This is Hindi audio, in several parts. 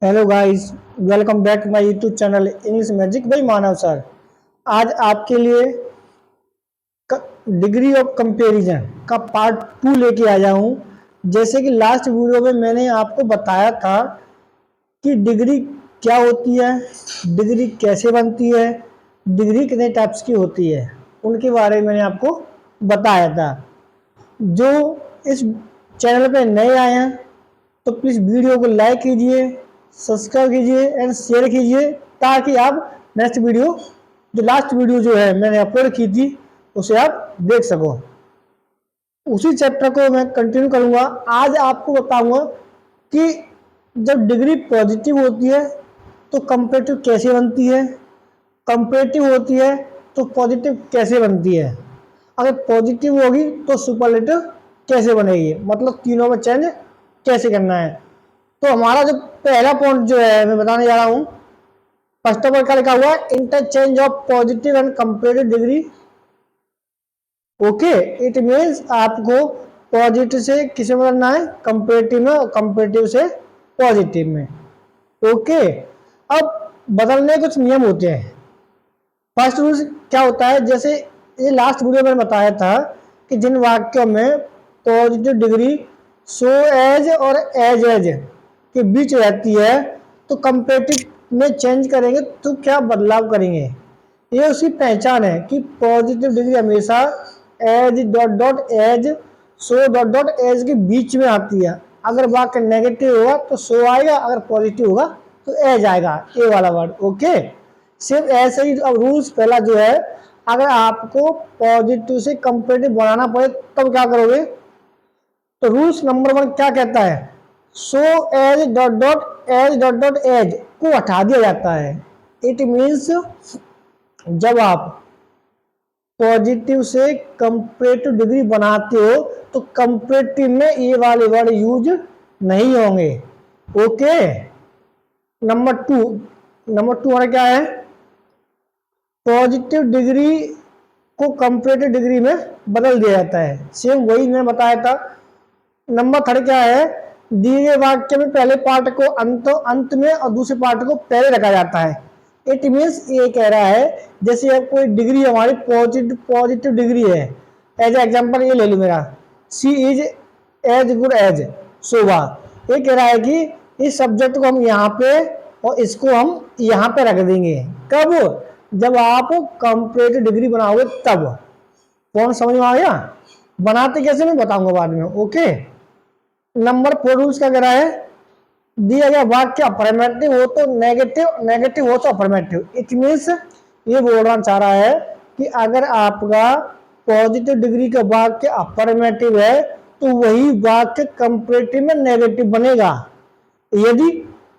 Hello guys, welcome back my YouTube channel English magic by Manav sir. आज आपके लिए डिग्री ऑफ कंपैरिजन का पार्ट 2 लेके आया हूँ। जैसे कि लास्ट वीडियो में मैंने आपको बताया था कि डिग्री क्या होती है, डिग्री कैसे बनती है, डिग्री कितने टाइप्स की होती है, उनके बारे में मैंने आपको बताया था। जो इस चैनल पे नए आए हैं तो प्लीज़ वीडियो को लाइक कीजिए, सब्सक्राइब कीजिए एंड शेयर कीजिए, ताकि आप नेक्स्ट वीडियो जो लास्ट वीडियो जो है मैंने अपलोड की थी उसे आप देख सको। उसी चैप्टर को मैं कंटिन्यू करूंगा। आज आपको बताऊंगा कि जब डिग्री पॉजिटिव होती है तो कंपेरेटिव कैसे बनती है, कंपेरेटिव होती है तो पॉजिटिव कैसे बनती है, अगर पॉजिटिव होगी तो सुपरलेटिव कैसे बनेगी, मतलब तीनों में चेंज कैसे करना है। तो हमारा जो पहला पॉइंट जो है मैं बताने जा रहा हूँ, फर्स्ट ऑफ ऑल क्या लिखा हुआ है, interchange of positive and comparative degree. Okay, it means आपको पॉजिटिव से किसे बदलना है, कंपेरेटिव में, और कंपेरेटिव से पॉजिटिव में। ओके, अब बदलने कुछ नियम होते हैं। फर्स्ट रूल क्या होता है, जैसे ये लास्ट वीडियो में बताया था कि जिन वाक्यों में पॉजिटिव डिग्री सो एज और एज के बीच रहती है तो कंपेरेटिव में चेंज करेंगे तो क्या बदलाव करेंगे, ये उसकी पहचान है कि पॉजिटिव डिग्री हमेशा as dot dot as so dot dot as के बीच में आती है। अगर वाक्य नेगेटिव होगा तो सो आएगा, अगर पॉजिटिव होगा तो एज आएगा, ए वाला वर्ड। ओके, सिर्फ ऐसे ही। अब रूल्स पहला जो है, अगर आपको पॉजिटिव से कंपेरेटिव बनाना पड़े तब क्या करोगे, तो रूल्स नंबर 1 क्या कहता है, so as dot dot as को हटा दिया जाता है। इट मीन्स जब आप पॉजिटिव से कंपेरेटिव डिग्री बनाते हो तो कंपेरेटिव में ये वाले वर्ड यूज नहीं होंगे। ओके, नंबर टू हमारा क्या है, पॉजिटिव डिग्री को कंपेरेटिव डिग्री में बदल दिया जाता है। सेम वही मैं बताया था। नंबर 3 क्या है, दिए गए वाक्य में पहले पार्ट को अंत में और दूसरे पार्ट को पहले रखा जाता है। इट मीन्स ये कह रहा है, जैसे अब कोई डिग्री हमारी पॉजिटिव डिग्री है, एज एग्जांपल ये ले लो मेरा, सी इज एज गुड एज शोभा। ये कह रहा है कि इस सब्जेक्ट को हम यहाँ पे और इसको हम यहाँ पे रख देंगे। कब, जब आप कंपेरेटिव डिग्री बनाओगे तब। कौन समझ में आ गया, बनाते कैसे मैं बताऊंगा बाद में। ओके, नंबर 4 रूल्स क्या कह रहा है, दिया गया वाक्य अफर्मेटिव हो तो नेगेटिव, नेगेटिव हो तो अफर्मेटिव। इट मीन्स ये बोलना चाह रहा है कि अगर आपका पॉजिटिव डिग्री का वाक्य अफर्मेटिव है तो वही वाक्य कंपेरेटिव में नेगेटिव बनेगा। यदि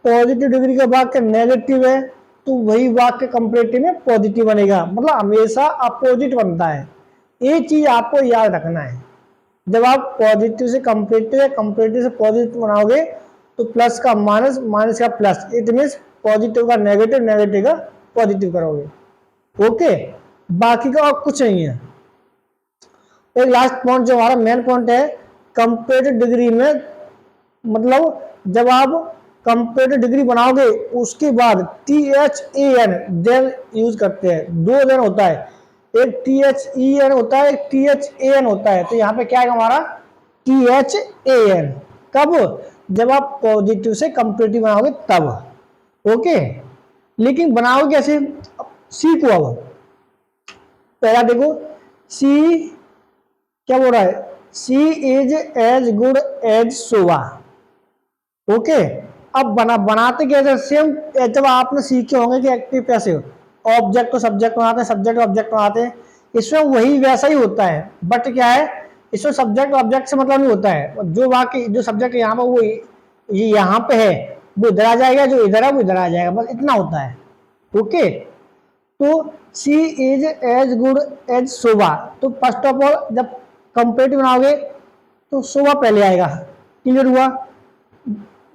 पॉजिटिव डिग्री का वाक्य नेगेटिव है तो वही वाक्य कंपेरेटिव में पॉजिटिव बनेगा, मतलब हमेशा अपोजिट बनता है। ये चीज आपको याद रखना है। जब आप पॉजिटिव से कंपेरेटिव या कंपेरेटिव से पॉजिटिव बनाओगे तो प्लस का माइनस, माइनस का प्लस, इट मीन्स पॉजिटिव का नेगेटिव, नेगेटिव का पॉजिटिव करोगे। ओके, बाकी का और कुछ नहीं है। एक लास्ट पॉइंट जो हमारा मेन पॉइंट है, कंपेरेटिव डिग्री में, मतलब जब आप कंपेरेटिव डिग्री बनाओगे उसके बाद THEN देन यूज करते हैं। 2 देन होता है, एक THEN होता है, एक THAN होता है। तो यहाँ पे क्या है हमारा THAN। कब, जब आप पॉजिटिव से कंपेरेटिव बनाओगे तब। ओके, लेकिन बनाओगे कैसे, सी को अब पहला देखो, सी क्या बोल रहा है, she is as good as Shobha. Okay, अब बनाते कैसे, सेम जब आपने सीखे होंगे कि एक्टिव पैसिव, ऑब्जेक्ट तो सब्जेक्ट बनाते हैं, सब्जेक्ट ऑब्जेक्ट बनाते हैं, इसमें वही वैसा ही होता है। बट क्या है, इसमें सब्जेक्ट ऑब्जेक्ट से मतलब नहीं होता है। जो वाक्य जो सब्जेक्ट यहाँ पर वो ये यहाँ पे है वो इधर आ जाएगा, जो इधर है वो इधर आ जाएगा, बस इतना होता है। ओके, तो सी इज एज गुड एज शोभा, तो फर्स्ट ऑफ ऑल जब कंपेरेटिव बनाओगे तो शोभा पहले आएगा। क्लियर हुआ,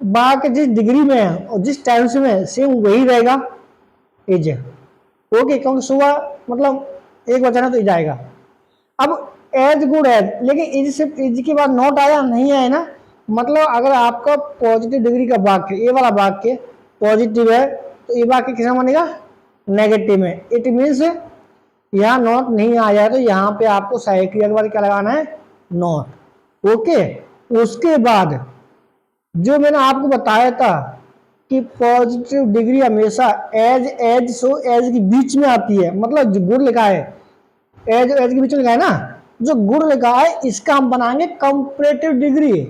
बाकी जिस डिग्री में है और जिस टाइम्स में है सेम वही रहेगा, एज। ओके, क्योंकि सुबह मतलब एक वचन है तो एज आएगा। अब एज गुड एज, लेकिन एज से एज के बाद नॉट आया, नहीं आया ना, मतलब अगर आपका पॉजिटिव डिग्री का वाक्य, ये वाला वाक्य पॉजिटिव है तो ये वाक्य किसमें बनेगा, नेगेटिव में। इट मीन्स यहाँ नॉट नहीं आया तो यहाँ पे आपको सहायक क्रिया के बाद क्या लगाना है, नॉट। ओके, उसके बाद जो मैंने आपको बताया था कि पॉजिटिव डिग्री हमेशा एज एज सो एज के बीच में आती है, मतलब जो गुड लिखा है एज एज के बीच में लिखा है ना, जो गुड लिखा है इसका हम बनाएंगे कंपैरेटिव डिग्री।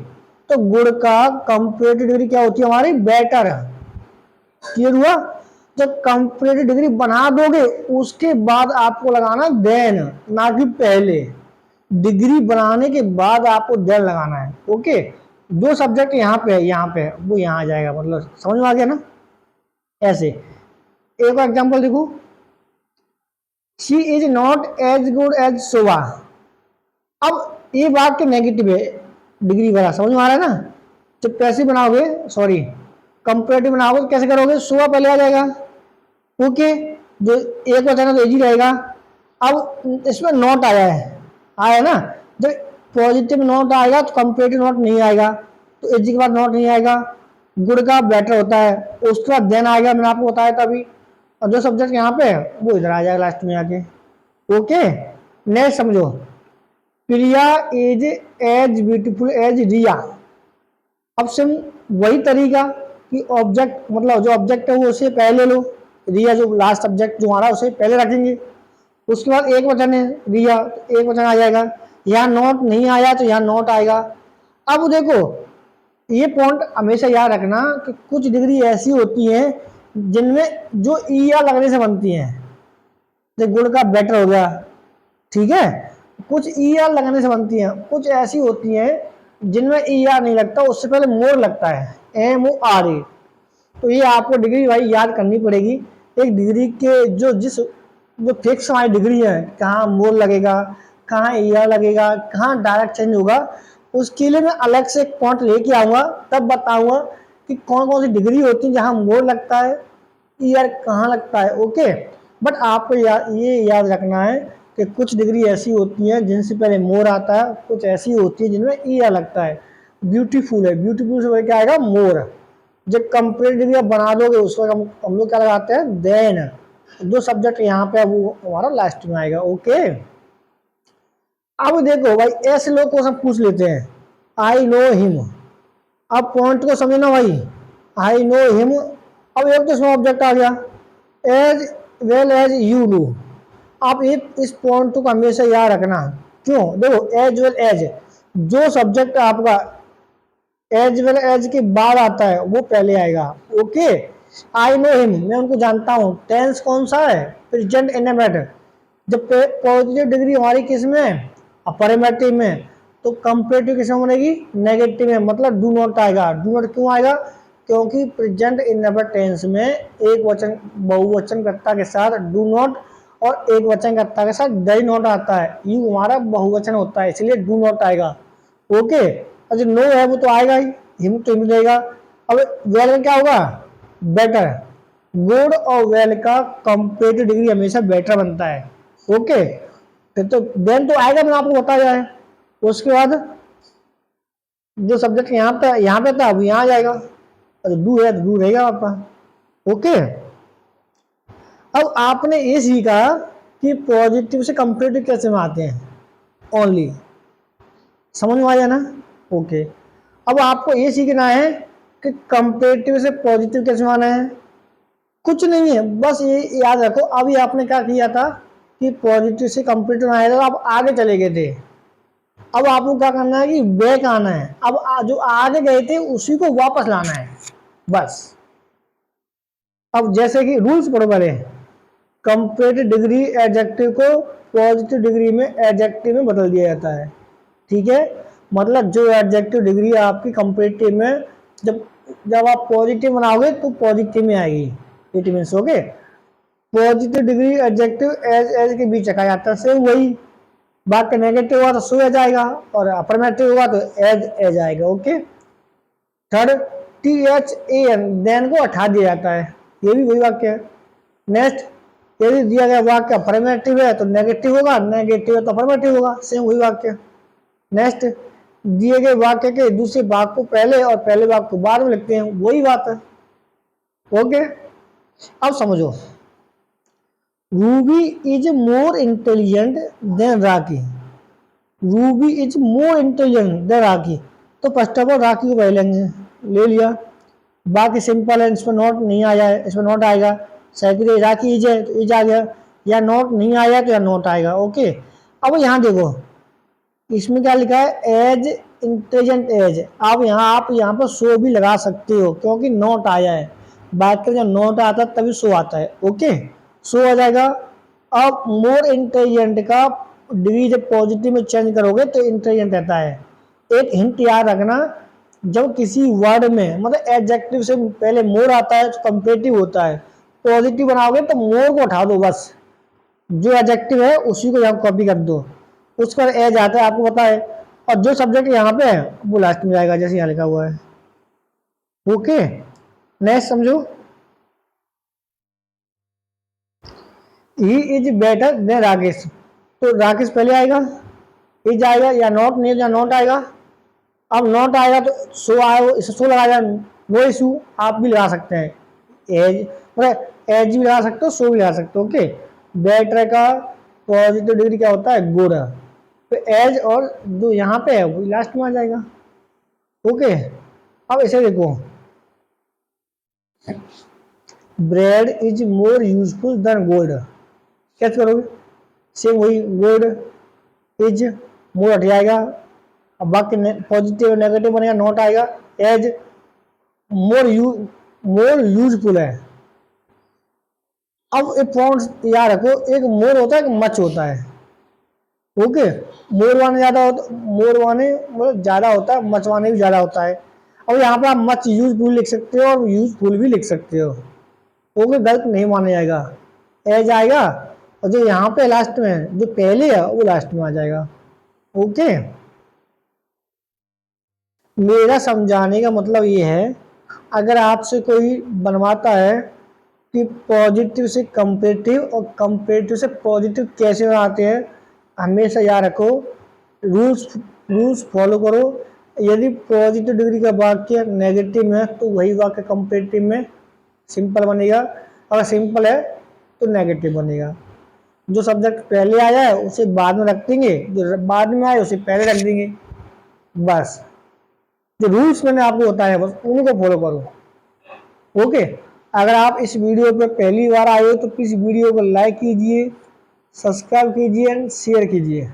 तो गुड का कंपैरेटिव डिग्री क्या होती है हमारी, बेटर। क्लियर हुआ। जब कंपैरेटिव डिग्री बना दोगे उसके बाद आपको लगाना देन, ना कि पहले। डिग्री बनाने के बाद आपको देन लगाना है। ओके, दो सब्जेक्ट यहाँ पे है, यहाँ पे है, वो यहाँ आ जाएगा, मतलब समझ में आ गया ना। ऐसे एक और एग्जांपल देखो, she is not as good as Shobha. अब ये वाक्य नेगेटिव है, डिग्री वाला, समझ में आ रहा है ना। जब पैसे बनाओगे, सॉरी कंपैरेटिव बनाओगे तो कैसे करोगे, शोभा पहले आ जाएगा। ओके, जो एक वचन है तो एजी रहेगा। अब इसमें नॉट आया ना, जब पॉजिटिव नॉट आएगा तो कंपैरेटिव नॉट नहीं आएगा, तो एजी के बाद नॉट नहीं आएगा। गुड का बेटर होता है, उसके बाद देन आएगा, मैंने आपको बताया था अभी। और जो सब्जेक्ट यहाँ पे है वो इधर आ जाएगा लास्ट में आके। ओके, नेक्स्ट समझो, प्रिया इज एज ब्यूटीफुल एज रिया। अब सेम वही तरीका कि ऑब्जेक्ट, मतलब जो ऑब्जेक्ट है वो उसे पहले लो, रिया जो लास्ट सब्जेक्ट जो हमारा उसे पहले रखेंगे। उसके बाद एक वचन है रिया, एक वचन आ जाएगा। यहाँ नॉट नहीं आया तो यहाँ नॉट आएगा। अब देखो ये पॉइंट हमेशा याद रखना कि कुछ डिग्री ऐसी होती हैं जिनमें जो ई या लगने से बनती हैं, जैसे गुड का बेटर हो गया, ठीक है, कुछ ई आर लगने से बनती हैं। कुछ ऐसी होती हैं जिनमें ई आर नहीं लगता, उससे पहले मोर लगता है, एम ओ आर ए। तो ये आपको डिग्री भाई याद करनी पड़ेगी। एक डिग्री के जो फिक्स हमारी डिग्री है, कहाँ मोर लगेगा, कहाँ ई आर लगेगा, कहाँ डायरेक्ट चेंज होगा, उसके लिए मैं अलग से एक पॉइंट लेके आऊँगा, तब बताऊँगा कि कौन कौन सी डिग्री होती है जहाँ मोर लगता है, ई आर कहाँ लगता है। ओके, बट आपको ये याद रखना है कि कुछ डिग्री ऐसी होती हैं जिनसे पहले मोर आता है, कुछ ऐसी होती है जिनमें ई आर लगता है। ब्यूटीफुल है, ब्यूटीफुल से क्या आएगा, मोर। जब कंप्लीट डिग्री आप बना दोगे उसको हम लोग क्या लगाते हैं, देन। दो सब्जेक्ट यहाँ पे वो हमारा लास्ट में आएगा। ओके, अब देखो भाई ऐसे लोग क्वेश्चन पूछ लेते हैं, आई नो हिम। अब पॉइंट को समझना भाई, आई नो हिम। अब एक तो इसमें ऑब्जेक्ट आ गया, as well as you do. आप इस पॉइंट को हमेशा याद रखना। क्यों, देखो एज वेल एज, जो सब्जेक्ट आपका एज वेल एज के बाद आता है वो पहले आएगा। ओके, आई नो हिम, मैं उनको जानता हूँ। टेंस कौन सा है, प्रेजेंट इंडेफिनिट। जब पॉजिटिव डिग्री हमारी किस में, अफर्मेटिव में, तो कंपेरेटिव किस में बनेगी, नेगेटिव में, मतलब डू नॉट आएगा। डू नॉट क्यों आएगा, क्योंकि प्रेजेंट इंडेफिनिट टेंस में एक वचन बहुवचन कर्ता के साथ डू नॉट और एक वचन कर्ता के साथ डज नॉट आता है। यू हमारा बहुवचन होता है, इसलिए डू नॉट आएगा। ओके, और जो नो है वो तो आएगा ही, हिम तो हिम रहेगा। अब वेल में क्या होगा, बेटर। गुड और वेल का कंपेरेटिव डिग्री हमेशा बेटर बनता है। ओके, फिर तो देन तो आएगा, मैंने आपको बताया है। उसके बाद जो सब्जेक्ट यहाँ पे था वो यहाँ आ जाएगा, और डू है तो डू रहेगा आपका। ओके, अब आपने ये सीखा कि पॉजिटिव से कंपेरेटिव कैसे में आते हैं ओनली, समझ में आया ना। ओके, अब आपको ये सीखना है कि कंपेरेटिव से पॉजिटिव कैसे आना है। कुछ नहीं है, बस ये याद रखो। अभी आपने क्या किया था कि पॉजिटिव से कंपेरेटिव आया था, आप आगे चले गए थे। अब आपको क्या करना है कि बैक आना है। अब जो आगे गए थे उसी को वापस लाना है, बस। अब जैसे कि रूल्स पढ़ो पहले, कंपेरेटिव डिग्री एडजेक्टिव को पॉजिटिव डिग्री में एडजेक्टिव में बदल दिया जाता है। ठीक है, मतलब जो एडजेक्टिव डिग्री आपकी कंपेरेटिव में, जब आप पॉजिटिव बनाओगे तो पॉजिटिव में आएगी। It means okay, positive degree adjective as के बीच रखा जाता है, सेम वही। बाकी नेगेटिव हुआ तो सो एज आएगा, और अफर्मेटिव हुआ तो एज आएगा। ओके, थर्ड, THAN, देन को हटा दिया जाता है, ये भी वही वाक्य है। नेक्स्ट, यदि दिया गया वाक्य अफर्मेटिव है तो नेगेटिव होगा, नेगेटिव है तो अफर्मेटिव होगा, सेम वही वाक्य। नेक्स्ट, दिए गए वाक्य के दूसरे भाग को पहले और पहले भाग को बाद में लिखते हैं, वही बात है। ओके, अब समझो, Ruby is more intelligent than Rocky. Ruby is more intelligent than Rocky, तो फर्स्ट ऑफ ऑल राकी को पहले ले लिया, बाकी सिंपल है, इसमें नोट नहीं आया है, इसमें नोट आएगा। सेकंड राकी इज है तो इज आ गया, या नोट नहीं आया तो या नोट आएगा। ओके, अब यहाँ देखो इसमें क्या लिखा है, एज इंटेलिजेंट एज। आप यहाँ पर सो भी लगा सकते हो क्योंकि नोट आया है, बाकी जब नोट आता है तभी सो आता है। ओके, सो आ जाएगा। अब मोर इंटेलिजेंट का डिग्री जब पॉजिटिव में चेंज करोगे तो इंटेलिजेंट रहता है। एक हिंट याद रखना, जब किसी वर्ड में मतलब एडजेक्टिव से पहले मोर आता है तो कंपेरेटिव होता है, पॉजिटिव बनाओगे तो मोर को उठा दो, बस जो एडजेक्टिव है उसी को यहाँ कॉपी कर दो, उसका एज आता है, आपको पता है। और जो सब्जेक्ट यहाँ पे है वो लास्ट में आएगा जैसे यहाँ लिखा हुआ है। ओके, नेक्स्ट समझो, he is better than Rakesh, तो राकेश पहले आएगा, इज आएगा, या नॉट नहीं या नॉट आएगा। अब नॉट आएगा तो सो आए, इसे सो लगाएगा, नो इशू, आप भी लगा सकते हैं एज, मतलब एज भी लगा सकते हो, सो भी लगा सकते हो। ओके, बेटर का पॉजिटिव डिग्री क्या होता है, गुड, तो एज और जो यहाँ पे है वो लास्ट में आ जाएगा। ओके, अब इसे देखो, bread is more useful than gold, कैसे करोगे, सेम वही, गोल्ड इज मोर हट जाएगा, अब बाकी पॉजिटिव नेगेटिव बनेगा, नोट आएगा, एज मोर यूजफुल है। अब एक पॉइंट याद रखो, एक मोर होता है एक मच होता है। ओके, मोरवाने ज्यादा होता, मोरवाने मतलब ज्यादा होता है, मचवाने भी ज्यादा होता है। अब यहाँ पे आप मच यूजफुल लिख सकते हो और यूजफुल भी लिख सकते हो। ओके, गलत नहीं माना जाएगा, एज आएगा, और जो यहाँ पे लास्ट में जो पहले है वो लास्ट में आ जाएगा। ओके, मेरा समझाने का मतलब ये है, अगर आपसे कोई बनवाता है कि पॉजिटिव से कंपेरेटिव और कंपेरेटिव से पॉजिटिव कैसे बनाते हैं, हमेशा याद रखो, रूल्स रूल्स फॉलो करो। यदि पॉजिटिव डिग्री का वाक्य नेगेटिव में है तो वही वाक्य कंपेरेटिव में सिंपल बनेगा, अगर सिंपल है तो नेगेटिव बनेगा। जो सब्जेक्ट पहले आया है उसे बाद में रख देंगे, जो बाद में आए उसे पहले रख देंगे, बस। जो रूल्स मैंने आपको बताया बस उनको फॉलो करो। ओके, अगर आप इस वीडियो पे पहली बार आए हो तो प्लीज वीडियो को लाइक कीजिए, सब्सक्राइब कीजिए एंड शेयर कीजिए।